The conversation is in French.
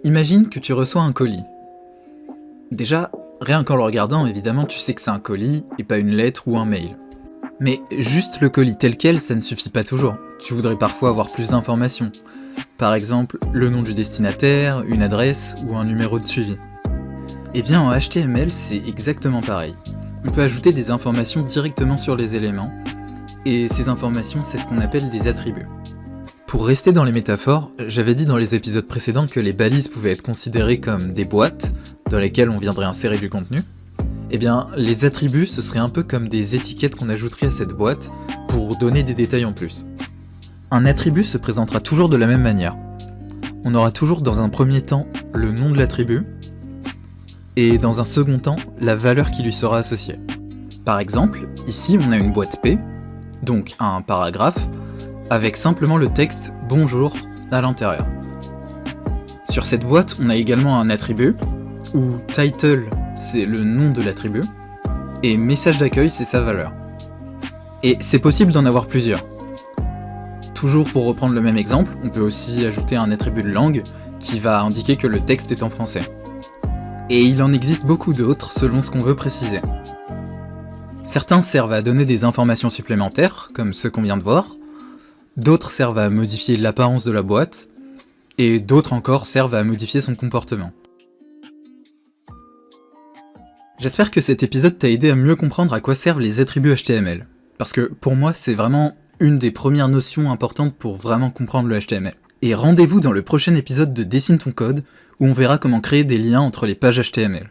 Imagine que tu reçois un colis. Déjà, rien qu'en le regardant, évidemment, tu sais que c'est un colis et pas une lettre ou un mail. Mais juste le colis tel quel, ça ne suffit pas toujours. Tu voudrais parfois avoir plus d'informations. Par exemple, le nom du destinataire, une adresse ou un numéro de suivi. Eh bien, en HTML, c'est exactement pareil. On peut ajouter des informations directement sur les éléments, et ces informations, c'est ce qu'on appelle des attributs. Pour rester dans les métaphores, j'avais dit dans les épisodes précédents que les balises pouvaient être considérées comme des boîtes dans lesquelles on viendrait insérer du contenu. Eh bien, les attributs, ce serait un peu comme des étiquettes qu'on ajouterait à cette boîte pour donner des détails en plus. Un attribut se présentera toujours de la même manière. On aura toujours dans un premier temps le nom de l'attribut, et dans un second temps, la valeur qui lui sera associée. Par exemple, ici on a une boîte P, donc un paragraphe, avec simplement le texte « Bonjour » à l'intérieur. Sur cette boîte, on a également un attribut, où title c'est le nom de l'attribut, et message d'accueil c'est sa valeur. Et c'est possible d'en avoir plusieurs. Toujours pour reprendre le même exemple, on peut aussi ajouter un attribut de langue qui va indiquer que le texte est en français. Et il en existe beaucoup d'autres selon ce qu'on veut préciser. Certains servent à donner des informations supplémentaires, comme ceux qu'on vient de voir, d'autres servent à modifier l'apparence de la boîte, et d'autres encore servent à modifier son comportement. J'espère que cet épisode t'a aidé à mieux comprendre à quoi servent les attributs HTML, parce que pour moi c'est vraiment une des premières notions importantes pour vraiment comprendre le HTML. Et rendez-vous dans le prochain épisode de Dessine ton code, où on verra comment créer des liens entre les pages HTML.